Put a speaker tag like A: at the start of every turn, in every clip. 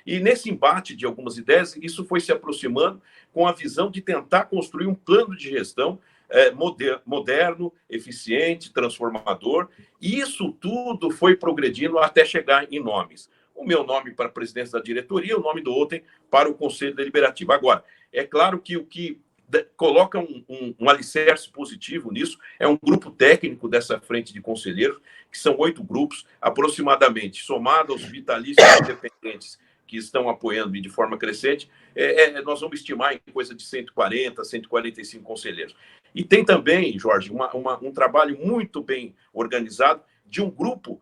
A: E nesse embate de algumas ideias, isso foi se aproximando com a visão de tentar construir um plano de gestão moderno, eficiente, transformador. E isso tudo foi progredindo até chegar em nomes. O meu nome para a presidência da diretoria, o nome do outro para o Conselho Deliberativo. Agora, é claro que o que coloca um alicerce positivo nisso é um grupo técnico dessa frente de conselheiros, que são 8 grupos, aproximadamente, somado aos vitalícios independentes que estão apoiando e de forma crescente, nós vamos estimar em coisa de 140, 145 conselheiros. E tem também, Jorge, um trabalho muito bem organizado de um grupo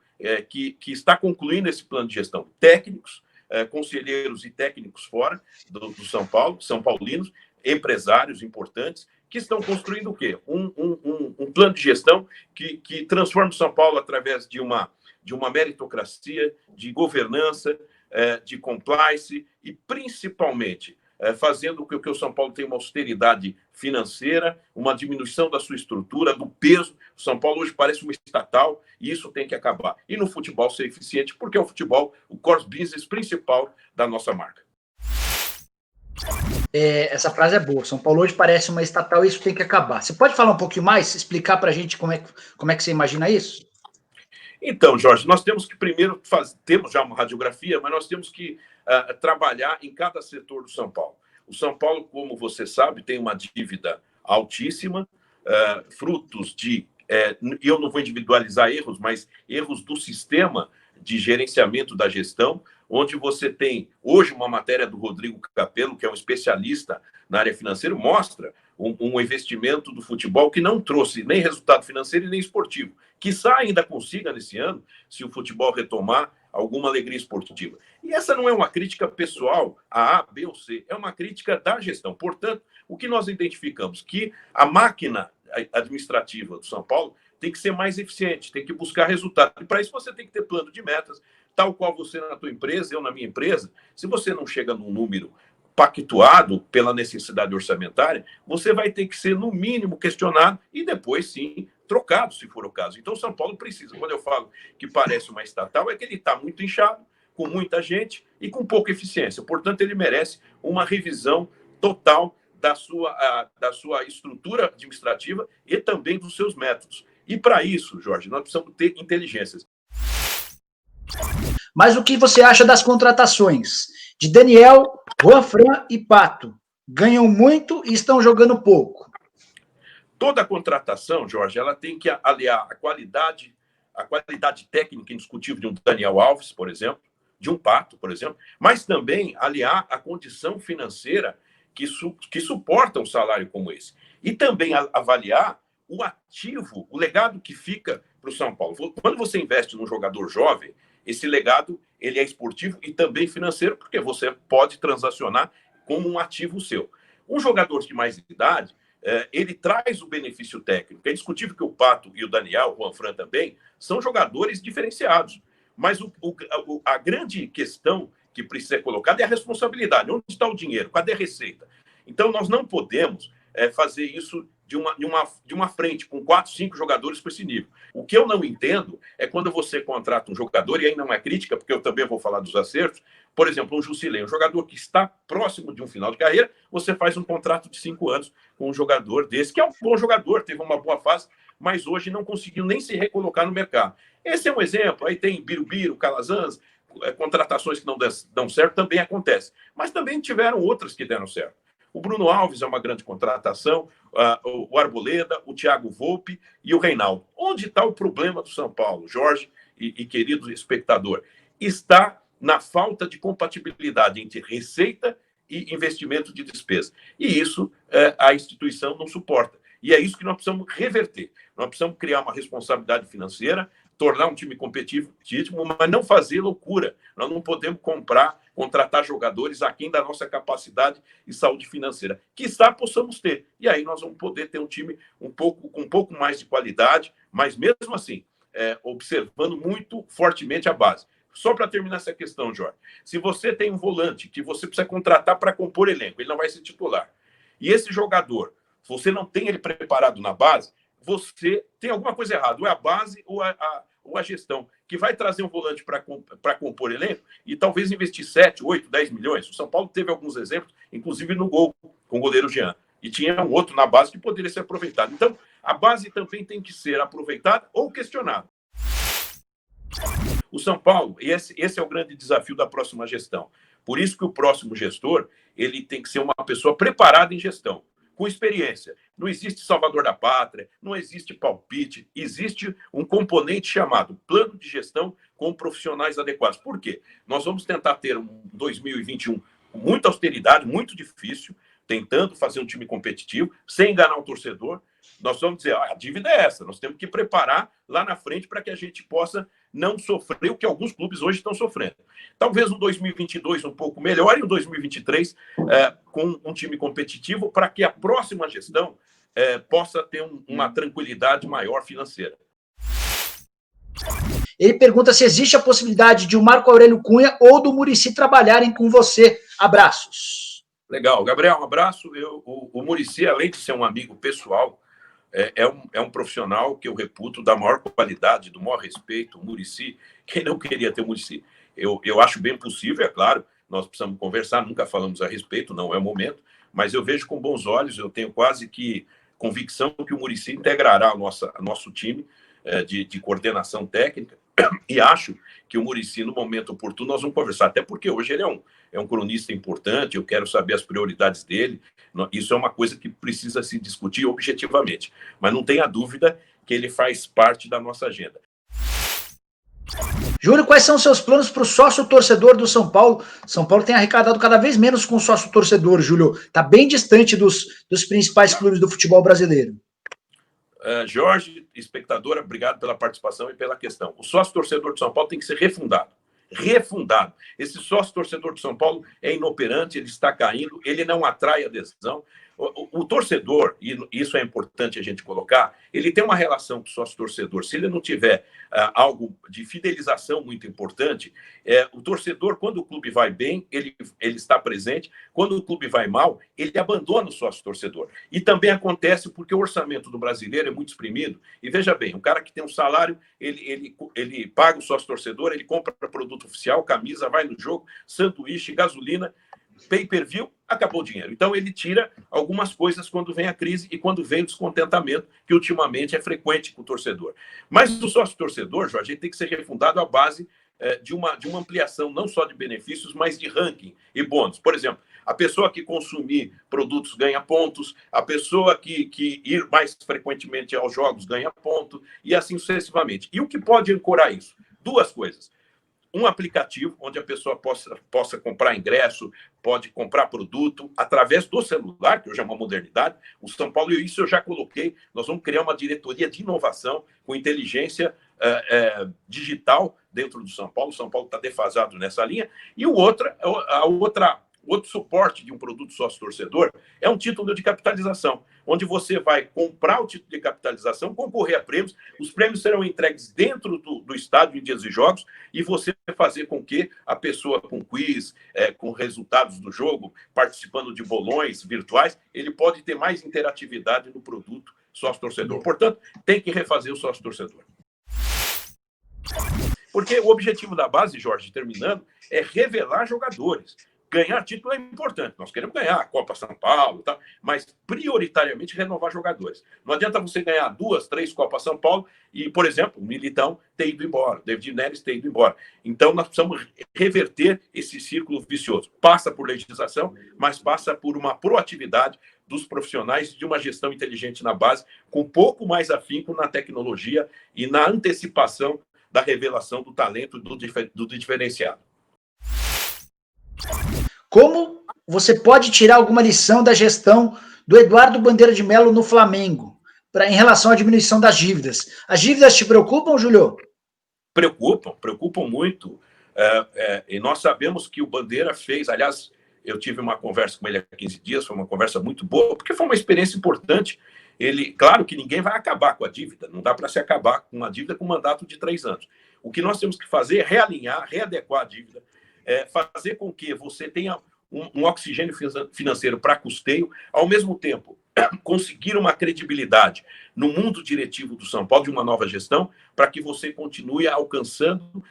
A: que está concluindo esse plano de gestão. Técnicos, conselheiros e técnicos fora do São Paulo, são paulinos, empresários importantes, que estão construindo o quê? Um plano de gestão que transforma o São Paulo através de uma meritocracia, de governança, de compliance e, principalmente, fazendo com que o São Paulo tenha uma austeridade financeira, uma diminuição da sua estrutura, do peso. O São Paulo hoje parece uma estatal e isso tem que acabar. E no futebol ser eficiente, porque é o futebol o core business principal da nossa marca.
B: Essa frase é boa. São Paulo hoje parece uma estatal e isso tem que acabar. Você pode falar um pouquinho mais, explicar para a gente como é que você imagina isso?
A: Então, Jorge, nós temos que primeiro temos já uma radiografia, mas nós temos que trabalhar em cada setor do São Paulo. O São Paulo, como você sabe, tem uma dívida altíssima, frutos de, eu não vou individualizar erros, mas erros do sistema de gerenciamento da gestão, onde você tem hoje uma matéria do Rodrigo Capello, que é um especialista na área financeira, mostra um investimento do futebol que não trouxe nem resultado financeiro e nem esportivo. Quiçá ainda consiga nesse ano, se o futebol retomar, alguma alegria esportiva. E essa não é uma crítica pessoal a A, B ou C, é uma crítica da gestão. Portanto, o que nós identificamos? Que a máquina administrativa do São Paulo tem que ser mais eficiente, tem que buscar resultado. E para isso você tem que ter plano de metas, tal qual você na tua empresa, eu na minha empresa. Se você não chega num número pactuado pela necessidade orçamentária, você vai ter que ser, no mínimo, questionado e depois, sim, trocado, se for o caso. Então, São Paulo precisa. Quando eu falo que parece uma estatal, é que ele está muito inchado, com muita gente e com pouca eficiência. Portanto, ele merece uma revisão total da sua estrutura administrativa e também dos seus métodos. E, para isso, Jorge, nós precisamos ter inteligências.
B: Mas o que você acha das contratações de Daniel, Juanfran e Pato? Ganham muito e estão jogando pouco.
A: Toda contratação, Jorge, ela tem que aliar a qualidade técnica indiscutível de um Daniel Alves, por exemplo, de um Pato, por exemplo, mas também aliar a condição financeira que suporta um salário como esse. E também avaliar o ativo, o legado que fica para o São Paulo. Quando você investe num jogador jovem, esse legado ele é esportivo e também financeiro, porque você pode transacionar como um ativo seu. Um jogador de mais idade, ele traz o benefício técnico. É discutível que o Pato e o Daniel, o Juanfran também, são jogadores diferenciados. Mas a grande questão que precisa ser colocada é a responsabilidade. Onde está o dinheiro? Cadê a receita? Então, nós não podemos fazer isso de uma frente, com 4, 5 jogadores com esse nível. O que eu não entendo é quando você contrata um jogador, e aí não é crítica, porque eu também vou falar dos acertos, por exemplo, um Jusilei, um jogador que está próximo de um final de carreira, você faz um contrato de 5 anos com um jogador desse, que é um bom jogador, teve uma boa fase, mas hoje não conseguiu nem se recolocar no mercado. Esse é um exemplo. Aí tem Birubiru, Calazans, contratações que não dão certo, também acontece. Mas também tiveram outras que deram certo. O Bruno Alves é uma grande contratação, o Arboleda, o Thiago Volpe e o Reinaldo. Onde está o problema do São Paulo, Jorge e querido espectador? Está na falta de compatibilidade entre receita e investimento de despesa. E isso a instituição não suporta. E é isso que nós precisamos reverter. Nós precisamos criar uma responsabilidade financeira, tornar um time competitivo, mas não fazer loucura. Nós não podemos contratar jogadores aquém da nossa capacidade e saúde financeira. Quizá possamos ter. E aí nós vamos poder ter um time com um pouco mais de qualidade, mas mesmo assim, observando muito fortemente a base. Só para terminar essa questão, Jorge. Se você tem um volante que você precisa contratar para compor elenco, ele não vai ser titular. E esse jogador, você não tem ele preparado na base, você tem alguma coisa errada. Ou é a base ou ou a gestão, que vai trazer um volante para compor elenco e talvez investir 7, 8, 10 milhões. O São Paulo teve alguns exemplos, inclusive no gol, com o goleiro Jean. E tinha um outro na base que poderia ser aproveitado. Então, a base também tem que ser aproveitada ou questionada. O São Paulo, esse é o grande desafio da próxima gestão. Por isso que o próximo gestor ele tem que ser uma pessoa preparada em gestão, com experiência. Não existe salvador da pátria, não existe palpite, existe um componente chamado plano de gestão com profissionais adequados. Por quê? Nós vamos tentar ter um 2021 com muita austeridade, muito difícil, tentando fazer um time competitivo, sem enganar o torcedor. Nós vamos dizer, a dívida é essa, nós temos que preparar lá na frente para que a gente possa não sofrer o que alguns clubes hoje estão sofrendo. Talvez um 2022 um pouco melhor e um 2023 com um time competitivo para que a próxima gestão possa ter uma tranquilidade maior financeira.
B: Ele pergunta se existe a possibilidade de o Marco Aurélio Cunha ou do Muricy trabalharem com você. Abraços.
A: Legal. Gabriel, um abraço. O Muricy, além de ser um amigo pessoal, é um profissional que eu reputo da maior qualidade, do maior respeito. O Muricy, quem não queria ter o Muricy? Eu acho bem possível, é claro, nós precisamos conversar, nunca falamos a respeito, não é o momento, mas eu vejo com bons olhos, eu tenho quase que convicção que o Muricy integrará nosso time de coordenação técnica, e acho que o Muricy, no momento oportuno, nós vamos conversar, até porque hoje ele é um cronista importante, eu quero saber as prioridades dele, isso é uma coisa que precisa se discutir objetivamente, mas não tenha dúvida que ele faz parte da nossa agenda.
B: Júlio, quais são os seus planos para o sócio-torcedor do São Paulo? São Paulo tem arrecadado cada vez menos com o sócio-torcedor, Júlio. Está bem distante dos principais clubes do futebol brasileiro.
A: Jorge, espectadora, obrigado pela participação e pela questão. O sócio-torcedor de São Paulo tem que ser refundado. Refundado. Esse sócio-torcedor de São Paulo é inoperante, ele está caindo, ele não atrai adesão. O torcedor, e isso é importante a gente colocar, ele tem uma relação com o sócio-torcedor. Se ele não tiver algo de fidelização muito importante, o torcedor, quando o clube vai bem, ele está presente. Quando o clube vai mal, ele abandona o sócio-torcedor. E também acontece porque o orçamento do brasileiro é muito exprimido. E veja bem, um cara que tem um salário, ele paga o sócio-torcedor, ele compra produto oficial, camisa, vai no jogo, sanduíche, gasolina, pay-per-view, acabou o dinheiro. Então, ele tira algumas coisas quando vem a crise e quando vem o descontentamento, que ultimamente é frequente com o torcedor. Mas o sócio-torcedor, Jorge, tem que ser refundado à base de uma ampliação não só de benefícios, mas de ranking e bônus. Por exemplo, a pessoa que consumir produtos ganha pontos, a pessoa que ir mais frequentemente aos jogos ganha ponto, e assim sucessivamente. E o que pode ancorar isso? Duas coisas. Um aplicativo onde a pessoa possa comprar ingresso, pode comprar produto através do celular, que hoje é uma modernidade. O São Paulo, isso eu já coloquei, nós vamos criar uma diretoria de inovação com inteligência digital dentro do São Paulo. O São Paulo está defasado nessa linha. E outro suporte de um produto sócio-torcedor é um título de capitalização, onde você vai comprar o título de capitalização, concorrer a prêmios, os prêmios serão entregues dentro do estádio em dias de jogos, e você fazer com que a pessoa com quiz, com resultados do jogo, participando de bolões virtuais, ele pode ter mais interatividade no produto sócio-torcedor. Portanto, tem que refazer o sócio-torcedor. Porque o objetivo da base, Jorge, terminando, é revelar jogadores. Ganhar título é importante, nós queremos ganhar a Copa São Paulo, tá? Mas prioritariamente renovar jogadores. Não adianta você ganhar 2, 3 Copas São Paulo e, por exemplo, o Militão ter ido embora, o David Neres ter ido embora. Então, nós precisamos reverter esse círculo vicioso. Passa por legislação, mas passa por uma proatividade dos profissionais de uma gestão inteligente na base, com um pouco mais afinco na tecnologia e na antecipação da revelação do talento do diferenciado.
B: Como você pode tirar alguma lição da gestão do Eduardo Bandeira de Mello no Flamengo em relação à diminuição das dívidas? As dívidas te preocupam, Júlio?
A: Preocupam muito. E nós sabemos que o Bandeira fez, aliás, eu tive uma conversa com ele há 15 dias, foi uma conversa muito boa, porque foi uma experiência importante. Claro que ninguém vai acabar com a dívida, não dá para se acabar com uma dívida com um mandato de 3 anos. O que nós temos que fazer é realinhar, readequar a dívida, fazer com que você tenha um oxigênio financeiro para custeio, ao mesmo tempo conseguir uma credibilidade no mundo diretivo do São Paulo, de uma nova gestão, para que você continue alcançando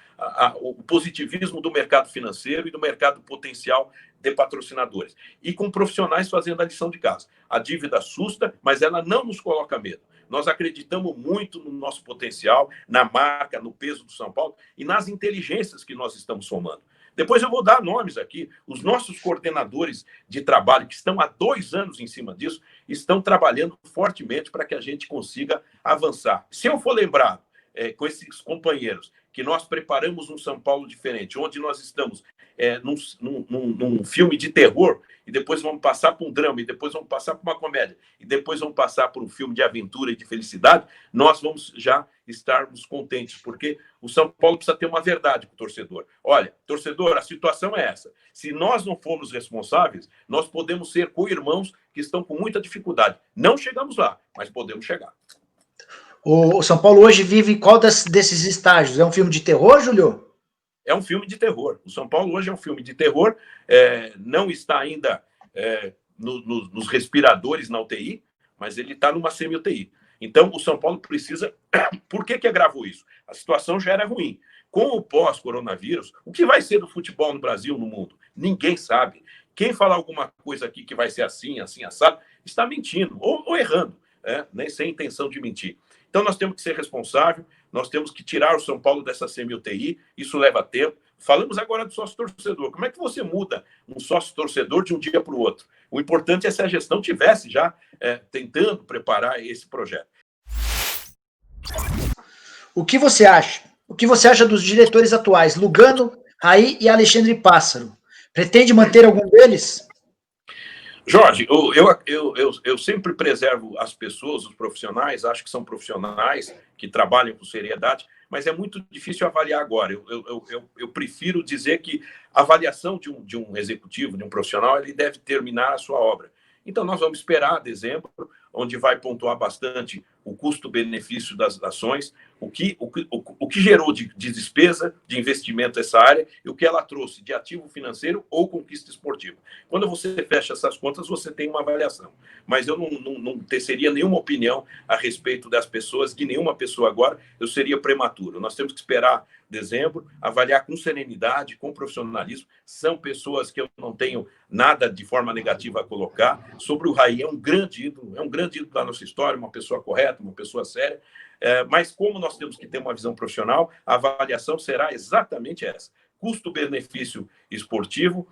A: o positivismo do mercado financeiro e do mercado potencial de patrocinadores. E com profissionais fazendo a lição de casa. A dívida assusta, mas ela não nos coloca medo. Nós acreditamos muito no nosso potencial, na marca, no peso do São Paulo e nas inteligências que nós estamos somando. Depois eu vou dar nomes aqui. Os nossos coordenadores de trabalho, que estão há 2 anos em cima disso, estão trabalhando fortemente para que a gente consiga avançar. Se eu for lembrado com esses companheiros que nós preparamos um São Paulo diferente, onde nós estamos num filme de terror, e depois vamos passar por um drama, e depois vamos passar por uma comédia, e depois vamos passar por um filme de aventura e de felicidade, nós vamos já estarmos contentes, porque o São Paulo precisa ter uma verdade com o torcedor. Olha, torcedor, a situação é essa. Se nós não formos responsáveis, nós podemos ser co-irmãos que estão com muita dificuldade. Não chegamos lá, mas podemos chegar.
B: O São Paulo hoje vive qual desses estágios? É um filme de terror, Júlio?
A: É um filme de terror. O São Paulo hoje é um filme de terror, não está ainda nos respiradores na UTI, mas ele está numa semi-UTI. Então, o São Paulo precisa... Por que agravou isso? A situação já era ruim. Com o pós-coronavírus, o que vai ser do futebol no Brasil, no mundo? Ninguém sabe. Quem falar alguma coisa aqui que vai ser assim, assado, está mentindo ou errando, nem sem intenção de mentir. Então, nós temos que ser responsáveis, nós temos que tirar o São Paulo dessa semi-UTI, isso leva tempo. Falamos agora do sócio-torcedor. Como é que você muda um sócio-torcedor de um dia para o outro? O importante é se a gestão tivesse já tentando preparar esse projeto.
B: O que você acha? O que você acha dos diretores atuais, Lugano, Raí e Alexandre Pássaro? Pretende manter algum deles?
A: Jorge, eu sempre preservo as pessoas, os profissionais, acho que são profissionais que trabalham com seriedade, mas é muito difícil avaliar agora. Eu prefiro dizer que a avaliação de um executivo, de um profissional, ele deve terminar a sua obra. Então, nós vamos esperar dezembro, onde vai pontuar bastante o custo-benefício das ações, o que gerou de despesa, de investimento essa área e o que ela trouxe de ativo financeiro ou conquista esportiva. Quando você fecha essas contas, você tem uma avaliação. Mas eu não teceria nenhuma opinião a respeito das pessoas, de nenhuma pessoa agora, eu seria prematuro. Nós temos que esperar dezembro, avaliar com serenidade, com profissionalismo. São pessoas que eu não tenho nada de forma negativa a colocar. Sobre o Raí, é um grande ídolo da nossa história, uma pessoa correta, uma pessoa séria. Mas como nós temos que ter uma visão profissional, a avaliação será exatamente essa. Custo-benefício esportivo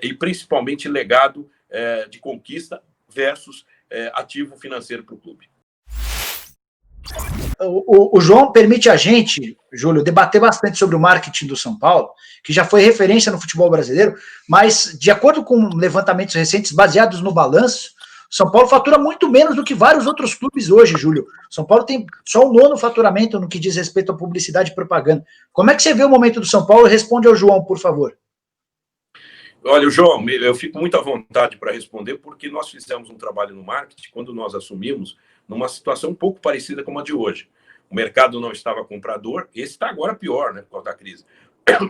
A: e principalmente legado de conquista versus ativo financeiro para o clube.
B: O João permite a gente, Júlio, debater bastante sobre o marketing do São Paulo, que já foi referência no futebol brasileiro, mas, de acordo com levantamentos recentes baseados no balanço, São Paulo fatura muito menos do que vários outros clubes hoje, Júlio. São Paulo tem só o 9º faturamento no que diz respeito à publicidade e propaganda. Como é que você vê o momento do São Paulo? Responde ao João, por favor.
A: Olha, João, eu fico muito à vontade para responder, porque nós fizemos um trabalho no marketing, quando nós assumimos, numa situação um pouco parecida com a de hoje. O mercado não estava comprador, esse está agora pior, né, por causa da crise.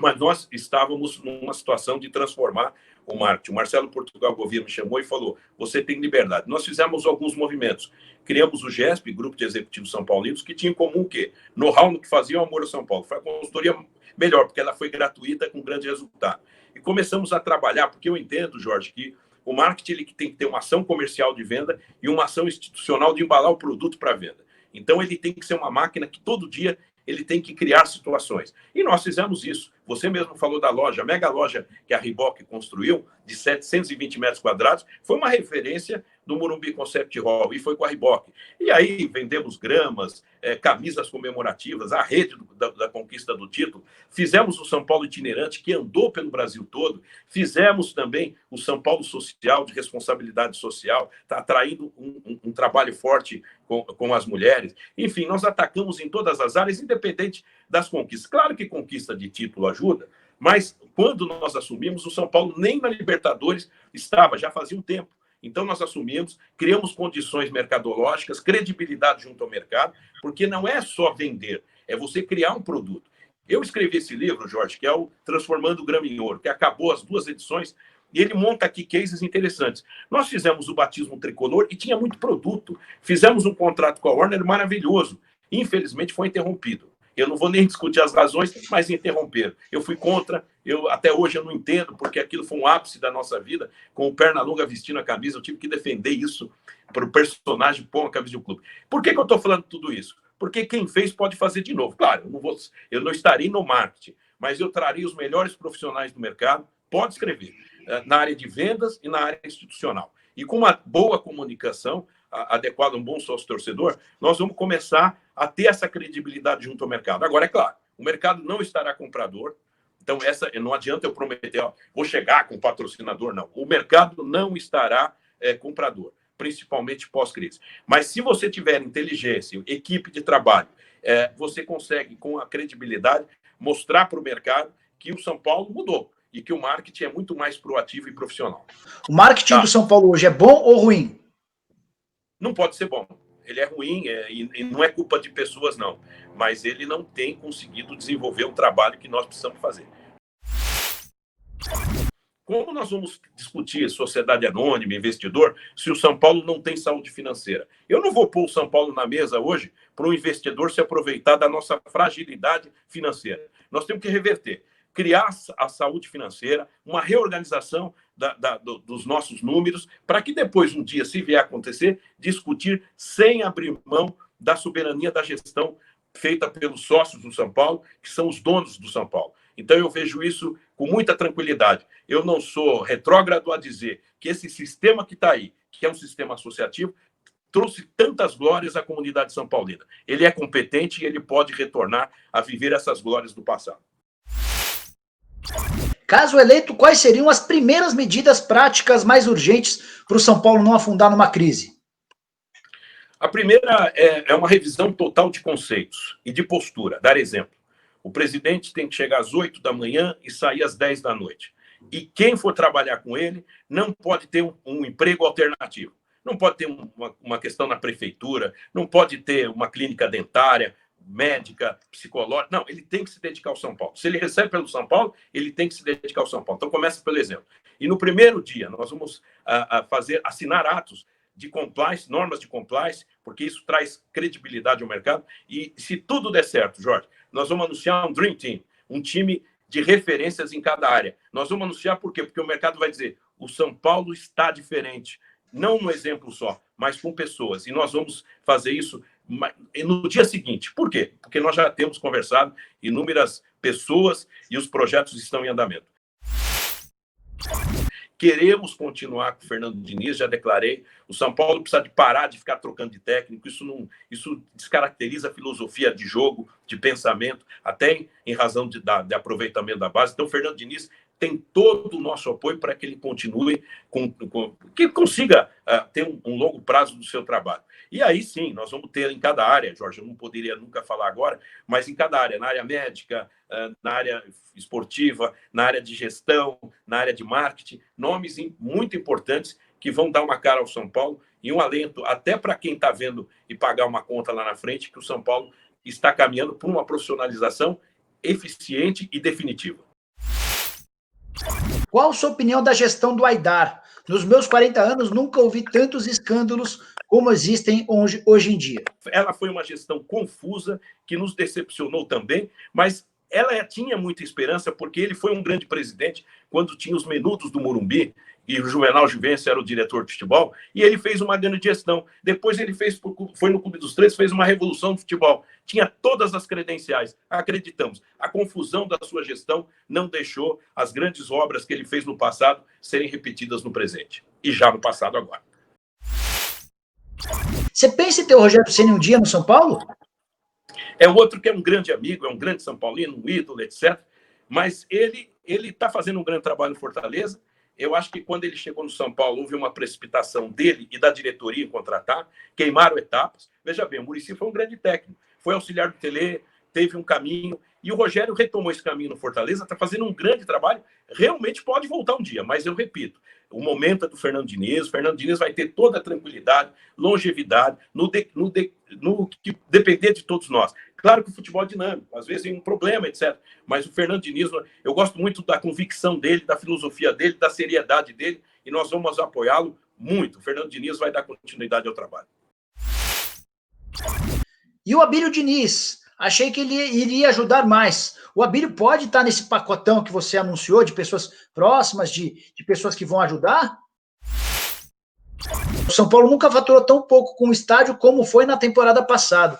A: Mas nós estávamos numa situação de transformar o marketing. O Marcelo Portugal Gouveia me chamou e falou, você tem liberdade. Nós fizemos alguns movimentos. Criamos o GESP, Grupo de Executivos São Paulinos, que tinha em comum o quê? Know-how no que fazia o Amor ao São Paulo. Foi a consultoria melhor, porque ela foi gratuita com grande resultado. E começamos a trabalhar, porque eu entendo, Jorge, que o marketing ele tem que ter uma ação comercial de venda e uma ação institucional de embalar o produto para venda. Então, ele tem que ser uma máquina que todo dia ele tem que criar situações. E nós fizemos isso. Você mesmo falou da loja, a mega loja que a Reebok construiu, de 720 metros quadrados, foi uma referência do Morumbi Concept Hall, e foi com a Reebok. E aí vendemos gramas, camisas comemorativas, a rede da conquista do título. Fizemos o São Paulo itinerante, que andou pelo Brasil todo. Fizemos também o São Paulo social, de responsabilidade social, está atraindo um trabalho forte com as mulheres. Enfim, nós atacamos em todas as áreas, independente das conquistas. Claro que conquista de título ajuda, mas quando nós assumimos, o São Paulo nem na Libertadores estava, já fazia um tempo. Então, nós assumimos, criamos condições mercadológicas, credibilidade junto ao mercado, porque não é só vender, é você criar um produto. Eu escrevi esse livro, Jorge, que é o Transformando Grama em Ouro, que acabou as 2 edições, E ele monta aqui cases interessantes. Nós fizemos o batismo tricolor e tinha muito produto. Fizemos um contrato com a Warner maravilhoso. Infelizmente foi interrompido. Eu não vou nem discutir as razões, mas interromperam. Eu fui contra, até hoje eu não entendo, porque aquilo foi um ápice da nossa vida, com o Pernalonga vestindo a camisa, eu tive que defender isso para o personagem pôr a camisa do clube. Por que eu estou falando tudo isso? Porque quem fez pode fazer de novo. Claro, eu não estarei no marketing, mas eu trarei os melhores profissionais do mercado, pode escrever, na área de vendas e na área institucional. E com uma boa comunicação adequada, um bom sócio-torcedor, nós vamos começar a ter essa credibilidade junto ao mercado. Agora, é claro, o mercado não estará comprador, então não adianta eu prometer, vou chegar com patrocinador, não. O mercado não estará comprador, principalmente pós-crise. Mas se você tiver inteligência, equipe de trabalho, você consegue, com a credibilidade, mostrar para o mercado que o São Paulo mudou e que o marketing é muito mais proativo e profissional.
B: O marketing do São Paulo hoje é bom ou ruim?
A: Não pode ser bom. Ele é ruim e não é culpa de pessoas, não. Mas ele não tem conseguido desenvolver o trabalho que nós precisamos fazer. Como nós vamos discutir sociedade anônima, investidor, se o São Paulo não tem saúde financeira? Eu não vou pôr o São Paulo na mesa hoje para um investidor se aproveitar da nossa fragilidade financeira. Nós temos que reverter. Criar a saúde financeira, uma reorganização dos nossos números, para que depois, um dia, se vier a acontecer, discutir sem abrir mão da soberania da gestão feita pelos sócios do São Paulo, que são os donos do São Paulo. Então, eu vejo isso com muita tranquilidade. Eu não sou retrógrado a dizer que esse sistema que está aí, que é um sistema associativo, trouxe tantas glórias à comunidade são paulina. Ele é competente e ele pode retornar a viver essas glórias do passado.
B: Caso eleito, quais seriam as primeiras medidas práticas mais urgentes para o São Paulo não afundar numa crise?
A: A primeira é uma revisão total de conceitos e de postura. Dar exemplo. O presidente tem que chegar às 8 da manhã e sair às 10 da noite. E quem for trabalhar com ele não pode ter um emprego alternativo. Não pode ter uma questão na prefeitura, não pode ter uma clínica dentária, médica, psicológica. Não, ele tem que se dedicar ao São Paulo. Se ele recebe pelo São Paulo, ele tem que se dedicar ao São Paulo. Então, começa pelo exemplo. E no primeiro dia, nós vamos assinar atos de compliance, normas de compliance, porque isso traz credibilidade ao mercado. E se tudo der certo, Jorge, nós vamos anunciar um Dream Team, um time de referências em cada área. Nós vamos anunciar por quê? Porque o mercado vai dizer, o São Paulo está diferente. Não no exemplo só, mas com pessoas. E nós vamos fazer isso no dia seguinte. Por quê? Porque nós já temos conversado inúmeras pessoas e os projetos estão em andamento. Queremos continuar com o Fernando Diniz, já declarei. O São Paulo precisa de parar de ficar trocando de técnico. Isso descaracteriza a filosofia de jogo, de pensamento, até em razão de aproveitamento da base. Então, o Fernando Diniz tem todo o nosso apoio para que ele continue, que consiga ter um longo prazo do seu trabalho. E aí sim, nós vamos ter em cada área, Jorge, eu não poderia nunca falar agora, mas em cada área, na área médica, na área esportiva, na área de gestão, na área de marketing, nomes muito importantes que vão dar uma cara ao São Paulo e um alento até para quem está vendo e pagar uma conta lá na frente, que o São Paulo está caminhando por uma profissionalização eficiente e definitiva.
B: Qual a sua opinião da gestão do Aidar? Nos meus 40 anos, nunca ouvi tantos escândalos como existem hoje em dia.
A: Ela foi uma gestão confusa, que nos decepcionou também, mas ela tinha muita esperança, porque ele foi um grande presidente quando tinha os menudos do Morumbi, e o Juvenal Juvencio era o diretor de futebol, e ele fez uma grande gestão. Depois ele foi no Clube dos Três, fez uma revolução do futebol. Tinha todas as credenciais, acreditamos. A confusão da sua gestão não deixou as grandes obras que ele fez no passado serem repetidas no presente. E já no passado agora.
B: Você pensa em ter o Rogério Ceni um dia no São Paulo?
A: É outro que é um grande amigo, é um grande São Paulino, um ídolo, etc. Mas ele está fazendo um grande trabalho em Fortaleza. Eu acho que quando ele chegou no São Paulo, houve uma precipitação dele e da diretoria em contratar, queimaram etapas. Veja bem, o Muricy foi um grande técnico, foi auxiliar do Tele, teve um caminho, e o Rogério retomou esse caminho no Fortaleza, está fazendo um grande trabalho, realmente pode voltar um dia, mas eu repito, o momento é do Fernando Diniz, o Fernando Diniz vai ter toda a tranquilidade, longevidade, no que depender de todos nós. Claro que o futebol é dinâmico, às vezes tem um problema, etc. Mas o Fernando Diniz, eu gosto muito da convicção dele, da filosofia dele, da seriedade dele, e nós vamos apoiá-lo muito. O Fernando Diniz vai dar continuidade ao trabalho.
B: E o Abílio Diniz? Achei que ele iria ajudar mais. O Abílio pode estar nesse pacotão que você anunciou, de pessoas próximas, de pessoas que vão ajudar? O São Paulo nunca faturou tão pouco com o estádio como foi na temporada passada.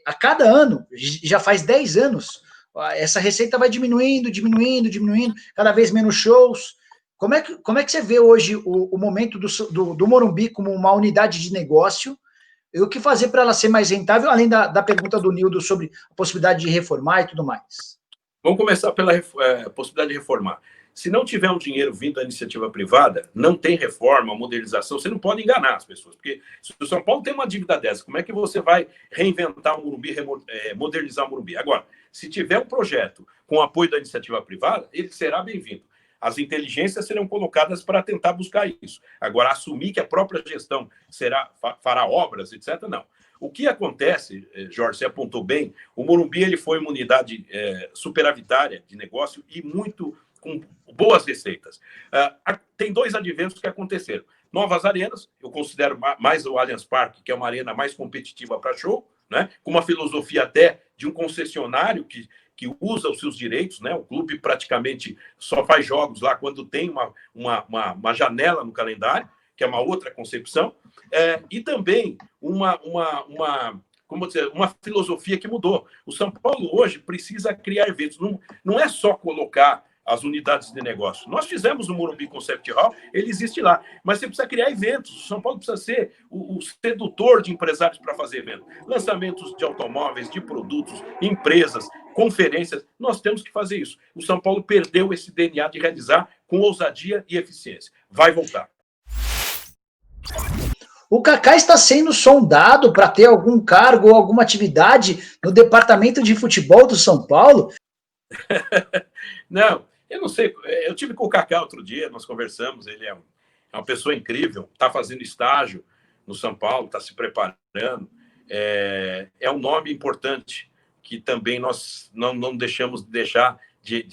B: A cada ano, já faz 10 anos, essa receita vai diminuindo, cada vez menos shows. Como é que você vê hoje o momento do Morumbi como uma unidade de negócio? E o que fazer para ela ser mais rentável, além da pergunta do Nildo sobre a possibilidade de reformar e tudo mais?
A: Vamos começar pela possibilidade de reformar. Se não tiver um dinheiro vindo da iniciativa privada, não tem reforma, modernização, você não pode enganar as pessoas. Porque se o São Paulo tem uma dívida dessa, como é que você vai reinventar o Morumbi, modernizar o Morumbi? Agora, se tiver um projeto com apoio da iniciativa privada, ele será bem-vindo. As inteligências serão colocadas para tentar buscar isso. Agora, assumir que a própria gestão fará obras, etc., não. O que acontece, Jorge, você apontou bem, o Morumbi ele foi uma unidade superavitária de negócio e muito com boas receitas. Tem dois adventos que aconteceram. Novas arenas, eu considero mais o Allianz Parque, que é uma arena mais competitiva para show, né? Com uma filosofia até de um concessionário que usa os seus direitos, né? O clube praticamente só faz jogos lá quando tem uma janela no calendário, que é uma outra concepção, e também como dizer, uma filosofia que mudou. O São Paulo hoje precisa criar eventos, não é só colocar as unidades de negócio. Nós fizemos o Morumbi Concept Hall, ele existe lá, mas você precisa criar eventos. O São Paulo precisa ser o sedutor de empresários para fazer eventos. Lançamentos de automóveis, de produtos, empresas, conferências, nós temos que fazer isso. O São Paulo perdeu esse DNA de realizar com ousadia e eficiência. Vai voltar.
B: O Kaká está sendo sondado para ter algum cargo ou alguma atividade no departamento de futebol do São Paulo?
A: Não, eu não sei. Eu tive com o Kaká outro dia, nós conversamos. Ele é uma pessoa incrível, está fazendo estágio no São Paulo, está se preparando. É um nome importante que também nós não deixamos de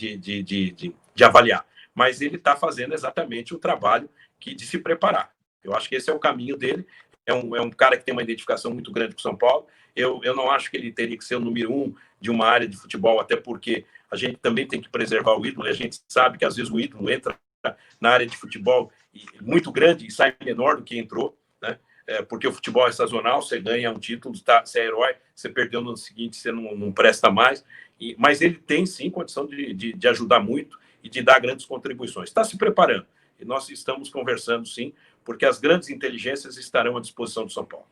A: avaliar. Mas ele está fazendo exatamente o trabalho de se preparar. Eu acho que esse é o caminho dele. É um cara que tem uma identificação muito grande com o São Paulo. Eu não acho que ele teria que ser o número 1 de uma área de futebol, até porque a gente também tem que preservar o ídolo. E a gente sabe que, às vezes, o ídolo entra na área de futebol muito grande e sai menor do que entrou, né? Porque o futebol é sazonal, você ganha um título, você é herói, você perdeu no seguinte, você não presta mais. Mas ele tem, sim, condição de ajudar muito e de dar grandes contribuições. Está se preparando. E nós estamos conversando, sim, porque as grandes inteligências estarão à disposição do São Paulo.